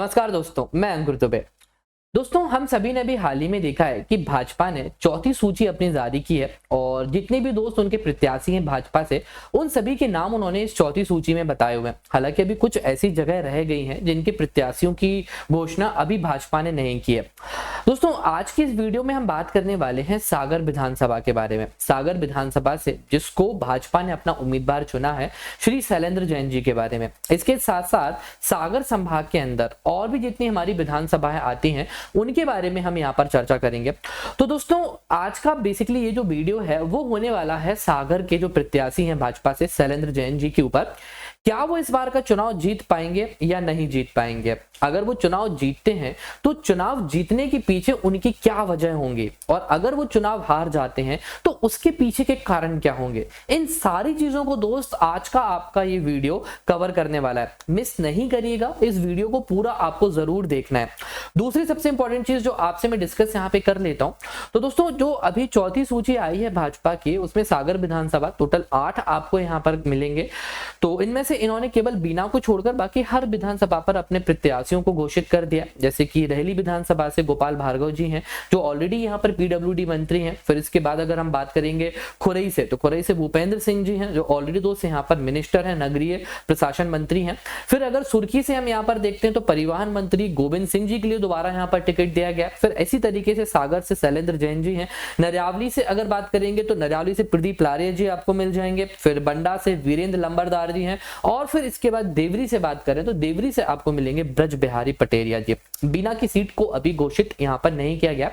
नमस्कार दोस्तों, मैं अंकुर दुबे। दोस्तों, हम सभी ने भी हाल ही में देखा है कि भाजपा ने चौथी सूची अपनी जारी की है और जितने भी दोस्त उनके प्रत्याशी हैं भाजपा से, उन सभी के नाम उन्होंने इस चौथी सूची में बताए हुए हैं। हालांकि अभी कुछ ऐसी जगह रह गई हैं जिनके प्रत्याशियों की घोषणा अभी भाजपा ने नहीं की है। दोस्तों, आज की इस वीडियो में हम बात करने वाले हैं सागर विधानसभा के बारे में। सागर विधानसभा से जिसको भाजपा ने अपना उम्मीदवार चुना है, श्री शैलेंद्र जैन जी के बारे में। इसके साथ साथ सागर संभाग के अंदर और भी जितनी हमारी विधानसभाएं आती हैं उनके बारे में हम यहाँ पर चर्चा करेंगे। तो दोस्तों, आज का बेसिकली ये जो वीडियो है वो होने वाला है सागर के जो प्रत्याशी हैं भाजपा से शैलेंद्र जैन जी के ऊपर। क्या वो इस बार का चुनाव जीत पाएंगे या नहीं जीत पाएंगे? अगर वो चुनाव जीतते हैं तो चुनाव जीतने के पीछे उनकी क्या वजह होंगी, और अगर वो चुनाव हार जाते हैं तो उसके पीछे के कारण क्या होंगे? इन सारी चीजों को दोस्त आज का आपका ये वीडियो कवर करने वाला है। मिस नहीं करिएगा, इस वीडियो को पूरा आपको जरूर देखना है। दूसरी सबसे इंपॉर्टेंट चीज जो आपसे मैं डिस्कस यहाँ पे कर लेता हूँ, तो दोस्तों जो अभी चौथी सूची आई है भाजपा की, उसमें सागर विधानसभा टोटल 8 आपको यहाँ पर मिलेंगे। तो इनमें से इन्होंने केवल बीना को छोड़कर बाकी हर विधानसभा पर अपने प्रत्याशियों को घोषित कर दिया। जैसे कि रेहली विधानसभा से गोपाल भार्गव जी हैं जो ऑलरेडी यहाँ पर पीडब्ल्यूडी मंत्री हैं। फिर इसके बाद अगर हम बात करेंगे खुरई से, तो खुरई से भूपेंद्र सिंह जी हैं जो ऑलरेडी दोस्त यहाँ पर मिनिस्टर हैं, नगरीय प्रशासन मंत्री हैं। फिर अगर सुर्खी से हम यहाँ पर देखते हैं तो परिवहन मंत्री गोविंद सिंह जी के लिए दोबारा यहाँ पर टिकट दिया गया। फिर इसी तरीके से सागर से शैलेंद्र जैन जी हैं। नरियावली से अगर बात करेंगे तो नरियावली से प्रदीप लारिया जी आपको मिल जाएंगे। फिर बंडा से वीरेंद्र लंबरदार जी हैं। और फिर इसके बाद देवरी से बात करें तो देवरी से आपको मिलेंगे ब्रज बिहारी पटेरिया जी। बीना की सीट को अभी घोषित यहां पर नहीं किया गया।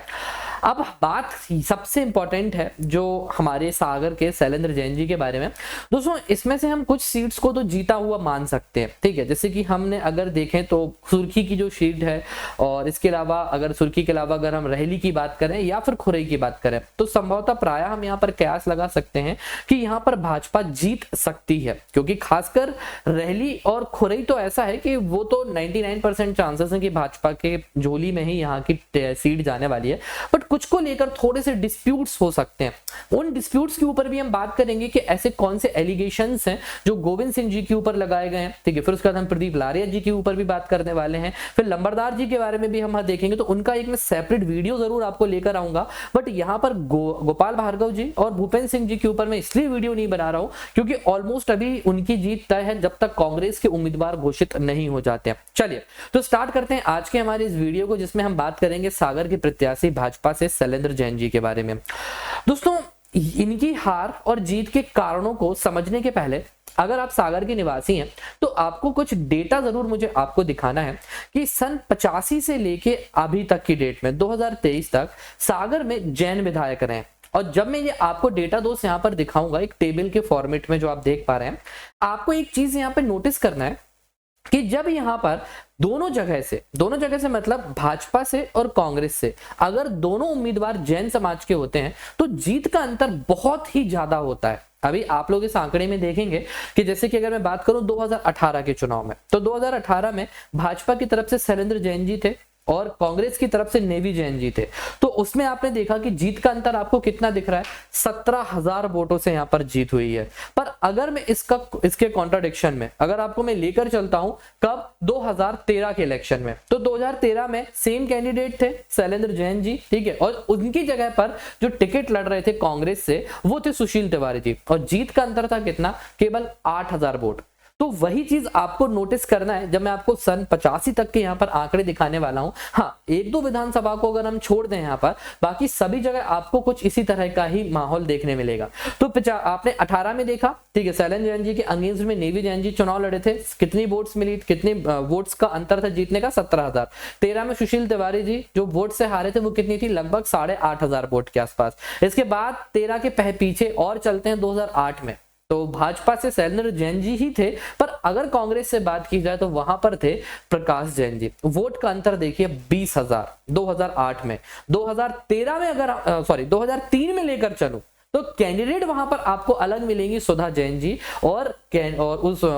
अब बात सबसे इंपॉर्टेंट है जो हमारे सागर के शैलेंद्र जैन जी के बारे में। दोस्तों, इसमें से हम कुछ सीट्स को तो जीता हुआ मान सकते हैं, ठीक है। जैसे कि हमने अगर देखें तो सुर्खी की जो सीट है, और इसके अलावा अगर सुर्खी के अलावा अगर हम रेहली की बात करें या फिर खुरई की बात करें तो संभवतः प्राय हम यहाँ पर कयास लगा सकते हैं कि यहाँ पर भाजपा जीत सकती है, क्योंकि खासकर रेहली और खुरई तो ऐसा है कि वो तो 99% चांसेस है कि भाजपा के झोली में ही यहाँ की सीट जाने वाली है। बट कुछ को लेकर थोड़े से डिस्प्यूट्स हो सकते हैं। उन डिस्प्यूट्स के ऊपर भी हम बात करेंगे कि ऐसे कौन से एलिगेशंस हैं जो गोविंद सिंह जी के ऊपर लगाए गए हैं, ठीक है। फिर उसके बाद हम प्रदीप लारिया जी के ऊपर भी बात करने वाले हैं। फिर लंबरदार जी के बारे में भी हम देखेंगे, तो उनका एक मैं सेपरेट वीडियो जरूर आपको लेकर आऊंगा। बट यहाँ पर गोपाल भार्गव जी और भूपेंद्र सिंह जी के ऊपर मैं इसलिए वीडियो नहीं बना रहा हूं क्योंकि ऑलमोस्ट अभी उनकी जीत तय है जब तक कांग्रेस के उम्मीदवार घोषित नहीं हो जाते हैं। चलिए तो स्टार्ट करते हैं आज के हमारे इस वीडियो को, जिसमें हम बात करेंगे सागर के प्रत्याशी भाजपा से शैलेंद्र जैन जी के बारे में। दोस्तों, इनकी हार और जीत के कारणों को समझने के पहले अगर आप सागर के निवासी हैं तो आपको कुछ डेटा जरूर मुझे आपको दिखाना है कि सन 85 से लेके अभी तक की डेट में 2023 तक सागर में जैन विधायक रहे। और जब मैं ये आपको डेटा दोस्त यहाँ पर दिखाऊंगा एक टेबल के फॉर्मेट में जो आप देख पा रहे हैं, आपको एक चीज यहाँ पे नोटिस करना है कि जब यहाँ पर दोनों जगह से मतलब भाजपा से और कांग्रेस से अगर दोनों उम्मीदवार जैन समाज के होते हैं तो जीत का अंतर बहुत ही ज्यादा होता है। अभी आप लोग इस आंकड़े में देखेंगे कि जैसे कि अगर मैं बात करूं 2018 के चुनाव में, तो 2018 में भाजपा की तरफ से शैलेंद्र जैन जी थे और कांग्रेस की तरफ से नेवी जैन जी थे। तो उसमें आपने देखा कि जीत का अंतर आपको कितना दिख रहा है, 17,000 वोटों से यहाँ पर जीत हुई है। पर अगर मैं इसके कॉन्ट्राडिक्शन में अगर आपको मैं लेकर चलता हूं कब 2013 के इलेक्शन में, तो 2013 में सेम कैंडिडेट थे शैलेंद्र जैन जी, ठीक है। और उनकी जगह पर जो टिकट लड़ रहे थे कांग्रेस से वो थे सुशील तिवारी जी, और जीत का अंतर था कितना, केवल 8,000 वोट। तो वही चीज आपको नोटिस करना है जब मैं आपको सन 85 तक के यहाँ पर आंकड़े दिखाने वाला हूं। हाँ, एक दो विधानसभा को अगर हम छोड़ दें यहाँ पर, बाकी सभी जगह आपको कुछ इसी तरह का ही माहौल देखने मिलेगा। तो आपने 18 में देखा, ठीक है, शैलेंद्र जैन जी के अगेंस्ट में नेवी जैन जी चुनाव लड़े थे, कितनी वोट्स मिली, कितने वोट्स का अंतर था जीतने का, 17,000। 13 में सुशील तिवारी जी जो वोट से हारे थे वो कितनी थी, लगभग 8,500 वोट के आसपास। इसके बाद 13 के पीछे और चलते हैं 2008 में, तो भाजपा से शैलेंद्र जैन जी ही थे। पर अगर कांग्रेस से बात की जाए तो वहां पर थे प्रकाश जैन जी। वोट का अंतर देखिए 20,000 2008 में। 2013 में अगर 2003 में लेकर चलूं तो कैंडिडेट वहां पर आपको अलग मिलेंगी, सुधा जैन जी, और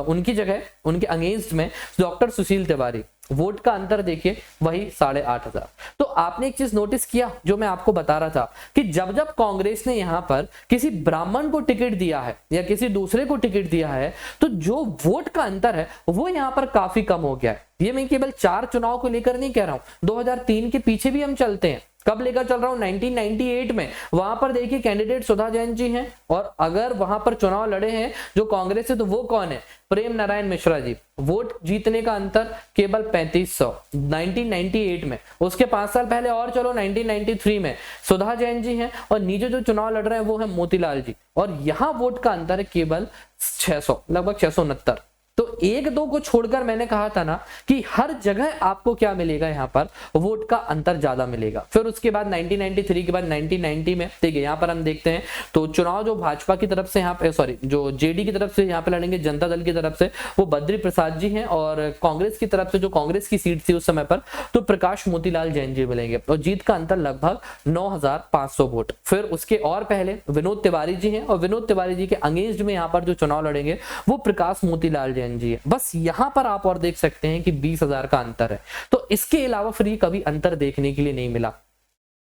उनकी जगह उनके अगेंस्ट में डॉक्टर सुशील तिवारी। वोट का अंतर देखिए वही 8,500। तो आपने एक चीज नोटिस किया जो मैं आपको बता रहा था कि जब जब कांग्रेस ने यहां पर किसी ब्राह्मण को टिकट दिया है या किसी दूसरे को टिकट दिया है तो जो वोट का अंतर है वो यहां पर काफी कम हो गया है। ये मैं केवल 4 चुनाव को लेकर नहीं कह रहा हूं, 2003 के पीछे भी हम चलते हैं। कब लेकर चल रहा हूं, 1998 में। वहां पर देखिए कैंडिडेट सुधा जैन जी हैं और अगर वहां पर चुनाव लड़े हैं जो कांग्रेस से तो वो कौन है, प्रेम नारायण मिश्रा जी। वोट जीतने का अंतर केवल 3500 1998 में। उसके 5 साल पहले और चलो 1993 में सुधा जैन जी हैं और नीचे जो चुनाव लड़ रहे हैं वो है मोतीलाल जी, और यहां वोट का अंतर है केवल 600, लगभग 669। तो 1-2 को छोड़कर मैंने कहा था ना कि हर जगह आपको क्या मिलेगा, यहाँ पर वोट का अंतर ज्यादा मिलेगा। फिर उसके बाद 1993 के बाद 1990 में देखिए यहाँ पर हम देखते हैं तो चुनाव जो भाजपा की तरफ से यहाँ पे जो जेडी की तरफ से यहाँ पे लड़ेंगे जनता दल की तरफ से वो बद्री प्रसाद जी हैं, और कांग्रेस की तरफ से जो कांग्रेस की सीट थी उस समय पर तो प्रकाश मोतीलाल जैन जी मिलेंगे, और जीत का अंतर लगभग 9,500 वोट। फिर उसके और पहले विनोद तिवारी जी हैं, और विनोद तिवारी जी के अगेंस्ट में यहाँ पर जो चुनाव लड़ेंगे वो प्रकाश मोतीलाल जैन जी है। बस यहां पर आप और देख सकते हैं कि 20,000 का अंतर है। तो इसके अलावा फिर ये कभी अंतर देखने के लिए नहीं मिला।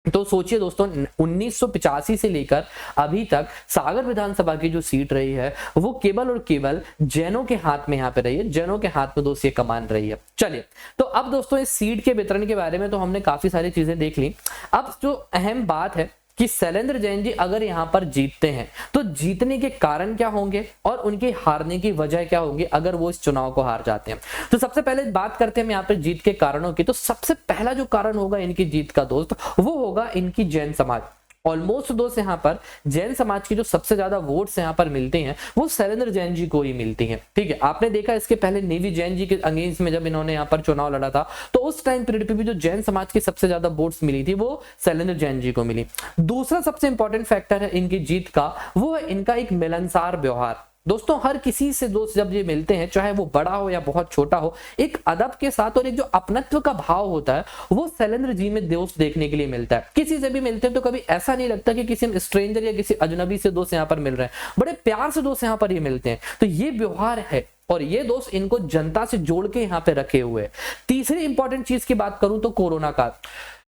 तो सोचिए दोस्तों 1985 से लेकर अभी तक सागर विधानसभा की जो सीट रही है वो केवल और केवल जैनों के हाथ में यहाँ पे रही है, जैनों के हाथ में दोस्त ये कमान रही है। चलिए तो अब दोस्तों इस सीट के वितरण के बारे में तो हमने काफी सारी चीजें देख ली। अब जो अहम बात है कि शैलेंद्र जैन जी अगर यहां पर जीतते हैं तो जीतने के कारण क्या होंगे और उनके हारने की वजह क्या होगी अगर वो इस चुनाव को हार जाते हैं। तो सबसे पहले बात करते हैं यहाँ पर जीत के कारणों की। तो सबसे पहला जो कारण होगा इनकी जीत का दोस्त वो होगा इनकी जैन समाज। ऑलमोस्ट दोस्त यहाँ पर जैन समाज की जो सबसे ज्यादा वोट्स यहाँ पर मिलते हैं वो शैलेंद्र जैन जी को ही मिलती हैं। ठीक है, आपने देखा इसके पहले नेवी जैन जी के अगेंस्ट में जब इन्होंने यहाँ पर चुनाव लड़ा था तो उस टाइम पीरियड पे भी जो जैन समाज की सबसे ज्यादा वोट्स मिली थी वो शैलेंद्र जैन जी को मिली। दूसरा सबसे इंपॉर्टेंट फैक्टर है इनकी जीत का वो है इनका एक मिलनसार व्यवहार। दोस्तों हर किसी से दोस्त जब ये मिलते हैं चाहे वो बड़ा हो या बहुत छोटा हो, एक अदब के साथ और एक जो अपनत्व का भाव होता है वो शैलेंद्र जी में दोस्त देखने के लिए मिलता है। किसी से भी मिलते हैं तो कभी ऐसा नहीं लगता कि किसी स्ट्रेंजर या किसी अजनबी से दोस्त यहाँ पर मिल रहे हैं, बड़े प्यार से दोस्त यहाँ पर ये मिलते हैं। तो ये व्यवहार है और ये दोस्त इनको जनता से जोड़ के यहाँ पे रखे हुए हैं। तीसरी इंपॉर्टेंट चीज की बात करूं तो कोरोना काल।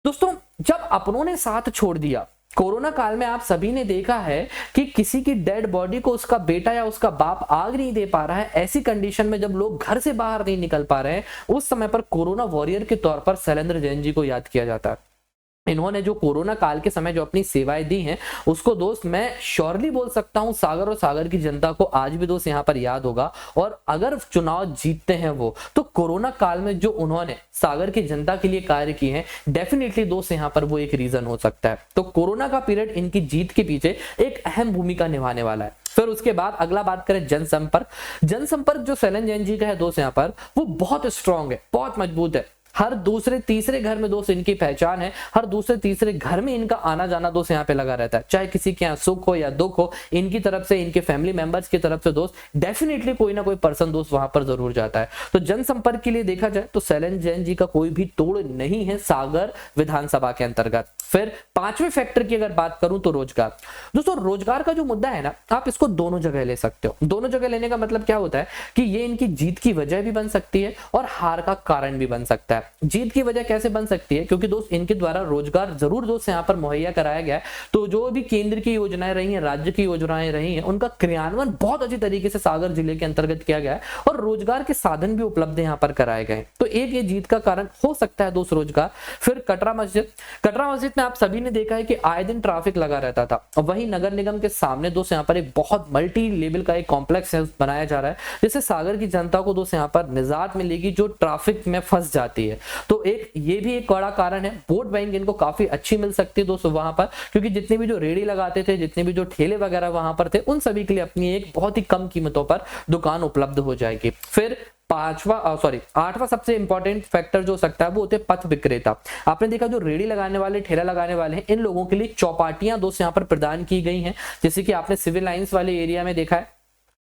दोस्तों जब अपनों ने साथ छोड़ दिया कोरोना काल में, आप सभी ने देखा है कि किसी की डेड बॉडी को उसका बेटा या उसका बाप आग नहीं दे पा रहा है। ऐसी कंडीशन में जब लोग घर से बाहर नहीं निकल पा रहे हैं उस समय पर कोरोना वॉरियर के तौर पर शैलेंद्र जैन जी को याद किया जाता है। इन्होंने जो कोरोना काल के समय जो अपनी सेवाएं दी हैं उसको दोस्त मैं श्योरली बोल सकता हूं सागर और सागर की जनता को आज भी दोस्त यहां पर याद होगा। और अगर चुनाव जीतते हैं वो तो कोरोना काल में जो उन्होंने सागर की जनता के लिए कार्य किए हैं डेफिनेटली दोस्त यहां पर वो एक रीजन हो सकता है। तो कोरोना का पीरियड इनकी जीत के पीछे एक अहम भूमिका निभाने वाला है। फिर उसके बाद अगला बात करें जनसंपर्क। जनसंपर्क जो शैलेंद्र जैन जी का है दोस्त यहाँ पर वो बहुत स्ट्रांग है, बहुत मजबूत है। हर दूसरे तीसरे घर में दोस्त इनकी पहचान है, हर दूसरे तीसरे घर में इनका आना जाना दोस्त यहाँ पे लगा रहता है। चाहे किसी के यहाँ सुख हो या दुख हो इनकी तरफ से, इनके फैमिली मेंबर्स की तरफ से दोस्त डेफिनेटली कोई ना कोई पर्सन दोस्त वहां पर जरूर जाता है। तो जनसंपर्क के लिए देखा जाए तो शैलेंद्र जैन जी का कोई भी तोड़ नहीं है सागर विधानसभा के अंतर्गत। फिर पांचवें फैक्टर की अगर बात करूं तो रोजगार। दोस्तों रोजगार का जो मुद्दा है ना आप इसको दोनों जगह ले सकते हो। दोनों जगह लेने का मतलब क्या होता है कि ये इनकी जीत की वजह भी बन सकती है और हार का कारण भी बन सकता है। जीत की वजह कैसे बन सकती है, क्योंकि दोस्त इनके द्वारा रोजगार जरूर दोस्त यहाँ पर मुहैया कराया गया है। तो जो भी केंद्र की योजनाएं रही हैं, राज्य की योजनाएं रही हैं, उनका क्रियान्वयन बहुत अच्छी तरीके से सागर जिले के अंतर्गत किया गया है और रोजगार के साधन भी उपलब्ध यहाँ पर कराए गए। तो एक ये जीत का कारण हो सकता है दोस्त रोजगार। फिर कटरा मस्जिद। कटरा मस्जिद में आप सभी ने देखा है कि आए दिन ट्रैफिक लगा रहता था और वही नगर निगम के सामने दोस्त यहाँ पर एक बहुत मल्टी लेवल का एक कॉम्प्लेक्स है बनाया जा रहा है, जिससे सागर की जनता को दोस्त यहाँ पर निजात मिलेगी जो ट्रैफिक में फंस जाती है। तो एक ये भी एक बड़ा कारण है। वोट बैंक इनको काफी अच्छी मिल सकती है दोस्तों वहां पर, क्योंकि जितने भी जो रेडी लगाते थे, जितने भी जो ठेले वगैरह वहां पर थे, उन सभी के लिए अपनी एक बहुत ही कम कीमतों पर दुकान उपलब्ध हो जाएगी। फिर आठवां सबसे इंपॉर्टेंट फैक्टर जो हो सकता है वो होते हैं पथ विक्रेता। आपने देखा जो रेडी लगाने वाले, ठेला लगाने वाले हैं, इन लोगों के लिए चौपाटियां दोस्त यहाँ पर प्रदान की गई हैं। जैसे कि आपने सिविल लाइंस वाले एरिया में देखा है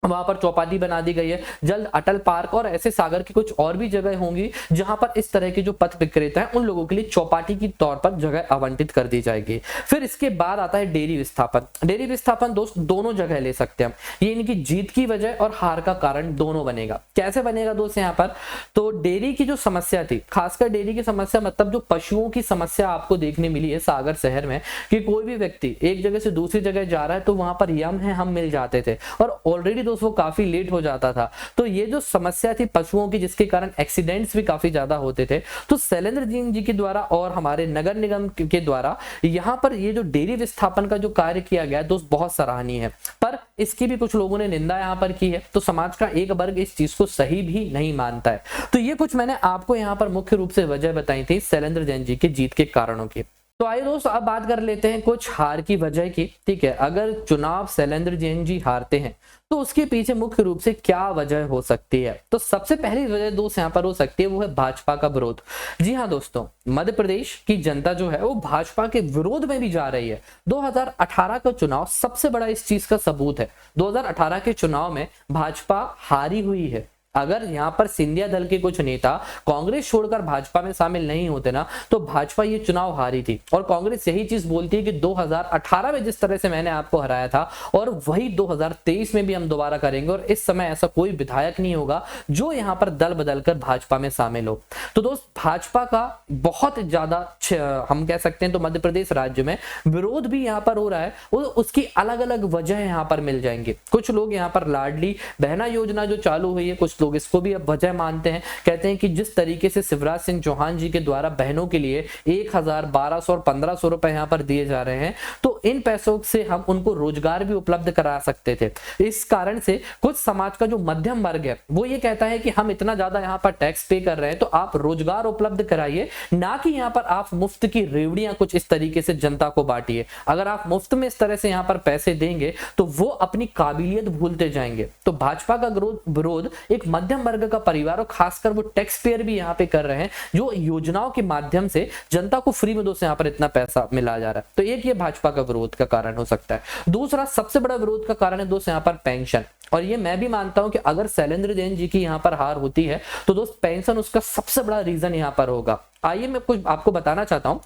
वहां पर चौपाटी बना दी गई है। जल्द अटल पार्क और ऐसे सागर की कुछ और भी जगह होंगी जहां पर इस तरह के जो पथ विक्रेता है उन लोगों के लिए चौपाटी की तौर पर जगह आवंटित कर दी जाएगी। फिर इसके बाद आता है डेयरी विस्थापन। डेयरी विस्थापन दोस्त दोनों जगह ले सकते हैं, ये इनकी जीत की वजह और हार का कारण दोनों बनेगा। कैसे बनेगा दोस्त यहाँ पर, तो डेयरी की जो समस्या थी, खासकर डेयरी की समस्या मतलब जो पशुओं की समस्या आपको देखने मिली है सागर शहर में, कि कोई भी व्यक्ति एक जगह से दूसरी जगह जा रहा है तो वहां पर यम है हम मिल जाते थे और ऑलरेडी वो काफी लेट हो जाता था। तो ये जो समस्या थी पशुओं की, जिसके कारण एक्सीडेंट्स भी काफी ज्यादा होते थे, तो शैलेंद्र जी के द्वारा और हमारे नगर निगम के द्वारा यहाँ पर ये जो डेयरी विस्थापन का जो कार्य किया गया दोस्त बहुत सराहनीय है। पर इसकी भी कुछ लोगों ने निंदा यहाँ पर की है, तो समाज का एक वर्ग इस चीज को सही भी नहीं मानता है। तो ये कुछ मैंने आपको यहाँ पर मुख्य रूप से वजह बताई थी शैलेंद्र जैन जी के जीत के कारणों की। तो आइए दोस्त अब बात कर लेते हैं कुछ हार की वजह की। ठीक है, अगर चुनाव शैलेंद्र जैन जी हारते हैं तो उसके पीछे मुख्य रूप से क्या वजह हो सकती है। तो सबसे पहली वजह दोस्त यहाँ पर हो सकती है वो है भाजपा का विरोध। जी हाँ दोस्तों, मध्य प्रदेश की जनता जो है वो भाजपा के विरोध में भी जा रही है। 2018 का चुनाव सबसे बड़ा इस चीज का सबूत है। 2018 के चुनाव में भाजपा हारी हुई है। अगर यहाँ पर सिंधिया दल के कुछ नेता कांग्रेस छोड़कर भाजपा में शामिल नहीं होते ना, तो भाजपा ये चुनाव हारी थी। और कांग्रेस यही चीज बोलती है कि 2018 में जिस तरह से मैंने आपको हराया था और वही 2023 में भी हम दोबारा करेंगे, और इस समय ऐसा कोई विधायक नहीं होगा जो यहाँ पर दल बदल कर भाजपा में शामिल हो। तो दोस्त भाजपा का बहुत ज्यादा हम कह सकते हैं तो मध्य प्रदेश राज्य में विरोध भी यहाँ पर हो रहा है। उसकी अलग अलग वजह यहाँ पर मिल जाएंगे। कुछ लोग यहाँ पर लाडली बहना योजना जो चालू हुई है, कुछ लोग इसको भी अब वजह मानते हैं। कहते हैं कि जिस तरीके से शिवराज सिंह चौहान जी के द्वारा बहनों के लिए 1000, 1200 और 1500 रुपए यहाँ पर दिए जा रहे हैं, तो इन पैसों से हम उनको रोजगार भी उपलब्ध करा सकते थे। इस कारण से कुछ समाज का जो मध्यम वर्ग है वो ये कहता है कि हम इतना ज्यादा यहाँ पर टैक्स पे कर रहे हैं तो आप रोजगार उपलब्ध कराइए, ना कि यहाँ पर आप मुफ्त की रेवड़ियां कुछ इस तरीके से जनता को बांटिए। अगर आप मुफ्त में इस तरह से यहाँ पर पैसे देंगे तो वो अपनी काबिलियत भूलते जाएंगे। तो भाजपा का विरोध एक मध्यम वर्ग का परिवार और खासकर वो टैक्स पेयर भी यहाँ पे कर रहे हैं, जो योजनाओं के माध्यम से जनता को फ्री में दोस्त यहाँ पर इतना पैसा मिला जा रहा है। तो एक ये भाजपा का विरोध का कारण हो सकता है। दूसरा सबसे बड़ा विरोध का कारण है दोस्त यहाँ पर पेंशन। और ये मैं भी मानता हूं कि अगर शैलेंद्र जैन जी की यहाँ पर हार होती है तो दोस्त पेंशन उसका सबसे बड़ा रीजन यहाँ पर होगा। आइए मैं कुछ आपको बताना चाहता हूं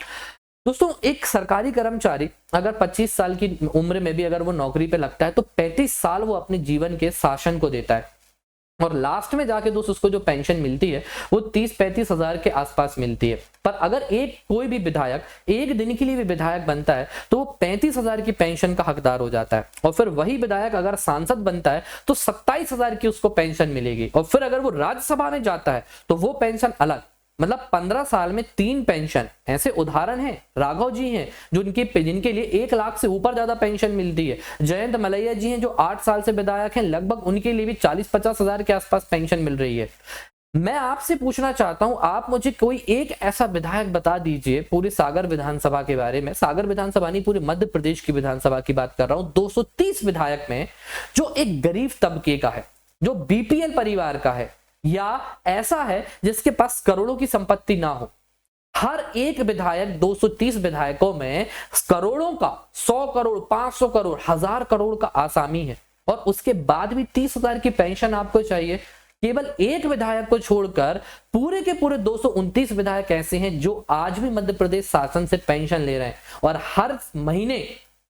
दोस्तों। एक सरकारी कर्मचारी अगर 25 साल की उम्र में भी अगर वो नौकरी पे लगता है तो 35 साल वो अपने जीवन के शासन को देता है, और लास्ट में जाके दोस्त उसको जो पेंशन मिलती है वो 30-35 हजार के आसपास मिलती है। पर अगर कोई भी विधायक एक दिन के लिए भी विधायक बनता है तो वो 35 हजार की पेंशन का हकदार हो जाता है। और फिर वही विधायक अगर सांसद बनता है तो 27 हजार की उसको पेंशन मिलेगी। और फिर अगर वो राज्यसभा में जाता है तो वो पेंशन अलग, मतलब 15 साल में 3 पेंशन। ऐसे उदाहरण हैं, राघव जी हैं जिनके लिए 1 लाख से ऊपर ज्यादा पेंशन मिलती है। जयंत मलैया जी हैं जो 8 साल से विधायक हैं, लगभग उनके लिए भी 40-50 हजार के आसपास पेंशन मिल रही है। मैं आपसे पूछना चाहता हूं, आप मुझे कोई एक ऐसा विधायक बता दीजिए पूरे सागर विधानसभा के बारे में, सागर विधानसभा नहीं पूरे मध्य प्रदेश की विधानसभा की बात कर रहा हूं, 230 विधायक में जो एक गरीब तबके का है, जो बीपीएल परिवार का है, या ऐसा है जिसके पास करोड़ों की संपत्ति ना हो। हर एक विधायक 230 विधायकों में करोड़ों का, 100 करोड़, 500 करोड़, 1000 करोड़ का आसामी है, और उसके बाद भी 30 हजार की पेंशन आपको चाहिए। केवल एक विधायक को छोड़कर पूरे के पूरे 229 विधायक ऐसे हैं जो आज भी मध्य प्रदेश शासन से पेंशन ले रहे हैं, और हर महीने,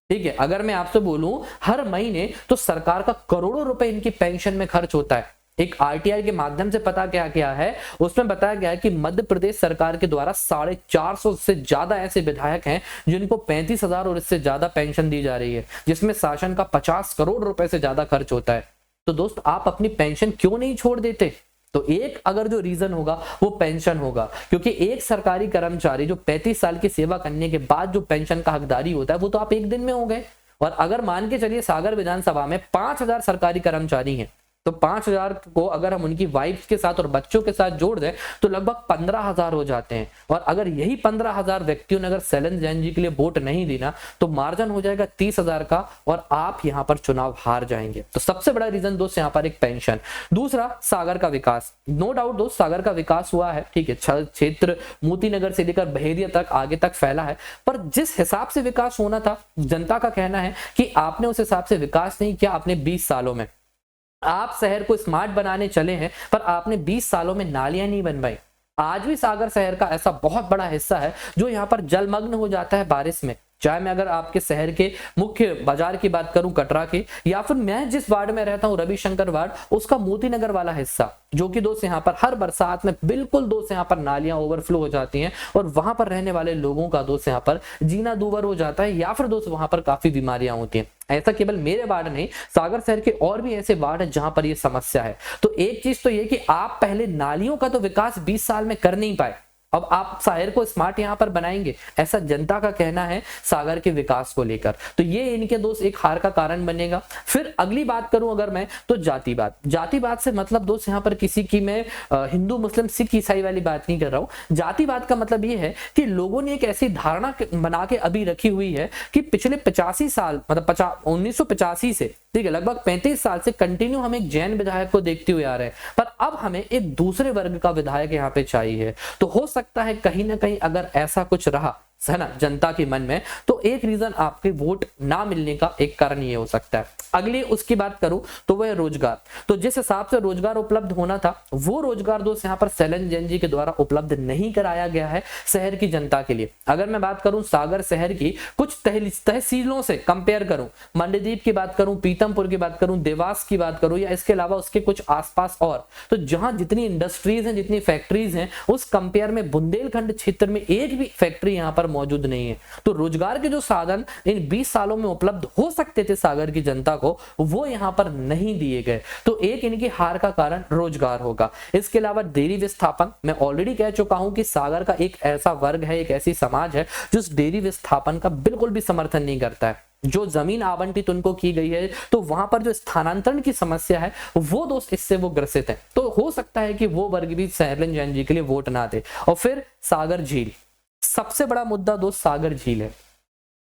ठीक है, अगर मैं आपसे बोलूं हर महीने तो सरकार का करोड़ों रुपए इनकी पेंशन में खर्च होता है। एक आरटीआई के माध्यम से पता क्या है, उसमें बताया गया है कि मध्य प्रदेश सरकार के द्वारा 450 से ज्यादा ऐसे विधायक हैं जिनको 35 हजार और इससे ज्यादा पेंशन दी जा रही है, जिसमें शासन का 50 करोड़ रुपए से ज्यादा खर्च होता है। तो दोस्त आप अपनी पेंशन क्यों नहीं छोड़ देते? तो एक अगर जो रीजन होगा वो पेंशन होगा, क्योंकि एक सरकारी कर्मचारी जो 35 साल की सेवा करने के बाद जो पेंशन का हकदारी होता है वो तो आप एक दिन में हो गए। और अगर मान के चलिए सागर विधानसभा में 5000 सरकारी कर्मचारी हैं, तो 5000 को अगर हम उनकी वाइफ के साथ और बच्चों के साथ जोड़ दें तो लगभग 15000 हो जाते हैं। और अगर यही 15000 व्यक्तियों ने अगर शैलेंद्र जैन जी के लिए वोट नहीं दी ना, तो मार्जिन हो जाएगा 30,000 का, और आप यहां पर चुनाव हार जाएंगे। तो सबसे बड़ा रीजन दोस्त यहाँ पर एक पेंशन। दूसरा सागर का विकास। नो डाउट दोस्त सागर का विकास हुआ है, ठीक है, क्षेत्र मोती नगर से लेकर बहेरिया तक आगे तक फैला है, पर जिस हिसाब से विकास होना था जनता का कहना है कि आपने उस हिसाब से विकास नहीं किया अपने 20 सालों में। आप शहर को स्मार्ट बनाने चले हैं, पर आपने 20 सालों में नालियां नहीं बनवाई। आज भी सागर शहर का ऐसा बहुत बड़ा हिस्सा है जो यहाँ पर जलमग्न हो जाता है बारिश में। चाहे मैं अगर आपके शहर के मुख्य बाजार की बात करूं कटरा की, या फिर मैं जिस वार्ड में रहता हूं रविशंकर वार्ड, उसका मोती नगर वाला हिस्सा, जो कि दोस्त यहाँ पर हर बरसात में बिल्कुल दोस्त यहाँ पर नालियां ओवरफ्लो हो जाती हैं और वहां पर रहने वाले लोगों का दोस्त यहाँ पर जीना दूभर हो जाता है, या फिर दोस्त वहां पर काफी बीमारियां होती हैं। ऐसा केवल मेरे वार्ड नहीं, सागर शहर के और भी ऐसे वार्ड है जहां पर यह समस्या है। तो एक चीज तो ये कि आप पहले नालियों का तो विकास 20 साल में कर नहीं पाए, अब आप शहर को स्मार्ट यहां पर बनाएंगे, ऐसा जनता का कहना है सागर के विकास को लेकर। तो ये इनके दोस्त एक हार का कारण बनेगा। फिर अगली बात करूं अगर मैं, तो जातिवाद। जातिवाद से मतलब दोस्त यहाँ पर किसी की मैं हिंदू मुस्लिम सिख ईसाई वाली बात नहीं कर रहा हूं। जातिवाद का मतलब ये है कि लोगों ने एक ऐसी धारणा बना के अभी रखी हुई है कि पिछले 85 साल मतलब 1985 से, ठीक है, लगभग 35 साल से कंटिन्यू हम एक जैन विधायक को देखते हुए आ रहे हैं, पर अब हमें एक दूसरे वर्ग का विधायक यहाँ पे चाहिए। तो हो सकता है कहीं ना कहीं अगर ऐसा कुछ रहा है ना जनता के मन में, तो एक रीजन आपके वोट ना मिलने का एक कारण ये हो सकता है। अगली उसकी बात करूं तो वह रोजगार। तो जिस हिसाब से रोजगार उपलब्ध होना था, वो रोजगार दोस्त यहाँ पर शैलेंद्र जैन जी के द्वारा उपलब्ध नहीं कराया गया है शहर की जनता के लिए। अगर मैं बात करूं सागर शहर की कुछ तहसीलों से कंपेयर करूं, मंडीदीप की बात करूं, पीतमपुर की बात करूं, देवास की बात करूं, या इसके अलावा उसके कुछ आसपास और, तो जहां जितनी इंडस्ट्रीज हैं, जितनी फैक्ट्रीज हैं, उस कंपेयर में बुंदेलखंड क्षेत्र में एक भी फैक्ट्री यहाँ पर मौजूद नहीं है। तो रोजगार के जो साधन इन 20 सालों में उपलब्ध हो सकते थे सागर की जनता को, वो यहां पर नहीं दिए गए। तो एक इनकी हार का कारण रोजगार होगा। इसके अलावा डेयरी विस्थापन, मैं ऑलरेडी कह चुका हूं कि सागर का एक ऐसा वर्ग है, एक ऐसी समाज है जो इस डेयरी विस्थापन का बिल्कुल भी समर्थन नहीं करता है। जो जमीन आवंटित उनको की गई है, तो वहां पर जो स्थानांतरण की समस्या है, वो दोस्त इससे वो ग्रसित है। तो हो सकता है कि वो वर्ग भी शैलेंद्र जैन जी के लिए वोट ना दे। और फिर सागर झील, सबसे बड़ा मुद्दा दोस्त सागर झील है।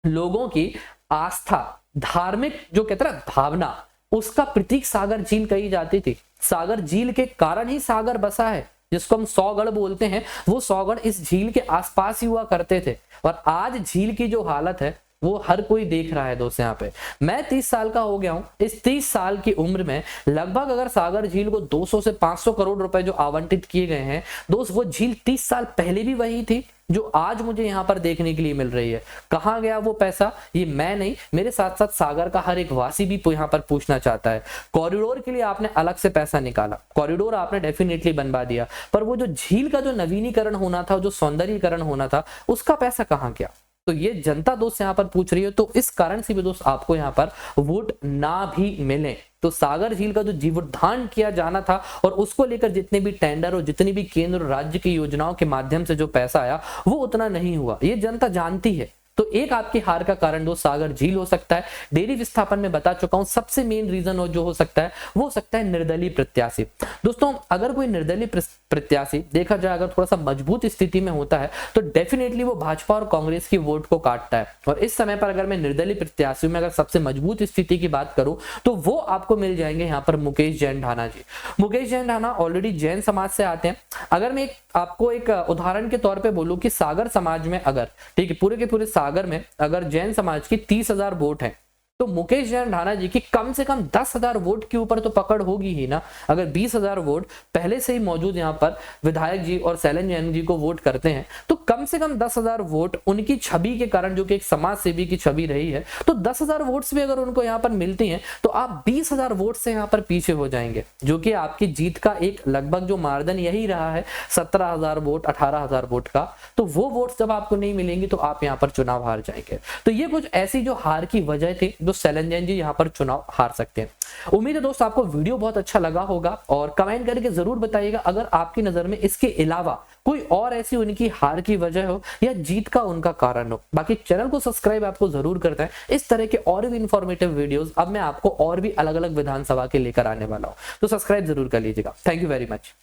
लोगों की आस्था, धार्मिक जो कहते हैं भावना, उसका प्रतीक सागर झील कही जाती थी। सागर झील के कारण ही सागर बसा है, जिसको हम सौगढ़ बोलते हैं। वो सौगढ़ इस झील के आसपास ही हुआ करते थे, और आज झील की जो हालत है वो हर कोई देख रहा है दोस्त। यहाँ पे मैं 30 साल का हो गया हूं। इस 30 साल की उम्र में लगभग अगर सागर झील को 200 से 500 करोड़ रुपए जो आवंटित किए गए हैं दोस्त, वो झील 30 साल पहले भी वही थी जो आज मुझे यहाँ पर देखने के लिए मिल रही है। कहाँ गया वो पैसा, ये मैं नहीं, मेरे साथ साथ सागर का हर एक वासी भी यहाँ पर पूछना चाहता है। कॉरिडोर के लिए आपने अलग से पैसा निकाला, कॉरिडोर आपने डेफिनेटली बनवा दिया, पर वो जो झील का जो नवीनीकरण होना था, जो सौंदर्यीकरण होना था, उसका पैसा कहाँ गया? तो ये जनता दोस्त यहाँ पर पूछ रही है। तो इस कारण से भी दोस्त आपको यहाँ पर वोट ना भी मिले, तो सागर झील का जो जीवोद्धार किया जाना था और उसको लेकर जितने भी टेंडर और जितनी भी केंद्र और राज्य की योजनाओं के माध्यम से जो पैसा आया, वो उतना नहीं हुआ, ये जनता जानती है। तो एक आपकी हार का कारण दोस्त सागर झील हो सकता है। डेयरी विस्थापन में बता चुका हूं, सबसे मेन रीजन हो जो हो सकता है वो हो सकता है निर्दलीय प्रत्याशी। दोस्तों अगर कोई निर्दलीय प्रत्याशी देखा जाए अगर थोड़ा सा मजबूत स्थिति में होता है, तो डेफिनेटली वो भाजपा और कांग्रेस की वोट को काटता है। और इस समय पर अगर मैं निर्दलीय प्रत्याशी में अगर सबसे मजबूत स्थिति की बात करूं, तो वो आपको मिल जाएंगे यहाँ पर मुकेश जैन ढाना जी। मुकेश जैन ढाना ऑलरेडी जैन समाज से आते हैं। अगर मैं आपको एक उदाहरण के तौर पे बोलूं कि सागर समाज में अगर, ठीक है, पूरे के पूरे सागर में अगर जैन समाज की 30,000 वोट हैं, तो मुकेश जैन ढाना जी की कम से कम 10,000 वोट के ऊपर तो पकड़ होगी ही ना। अगर 20,000 वोट पहले से ही मौजूद यहाँ पर विधायक जी और शैलेंद्र जैन जी को वोट करते हैं, तो कम से कम 10,000 वोट उनकी छवि के कारण, जो कि एक समाज सेवी की छवि रही है, तो 10,000 वोट्स भी अगर उनको यहाँ पर मिलती हैं, तो आप 20,000 वोट से यहाँ पर पीछे हो जाएंगे, जो कि आपकी जीत का एक लगभग जो मार्जिन यही रहा है 17,000 वोट, 18,000 वोट का। तो वो वोट जब आपको नहीं मिलेंगे तो आप यहाँ पर चुनाव हार जाएंगे। तो ये कुछ ऐसी जो हार की वजह थी, जो शैलेंद्र जैन जी यहाँ पर चुनाव हार सकते हैं। उम्मीद है दोस्त आपको वीडियो बहुत अच्छा लगा होगा, और कमेंट करके जरूर बताइएगा अगर आपकी नजर में इसके अलावा कोई और ऐसी उनकी हार की वजह हो या जीत का उनका कारण हो। बाकी चैनल को सब्सक्राइब आपको जरूर करना है। इस तरह के और भी इंफॉर्मेटिव वीडियोस अब मैं आपको और भी अलग अलग विधानसभा के लेकर आने वाला हूं, तो सब्सक्राइब जरूर कर लीजिएगा। Thank you very much.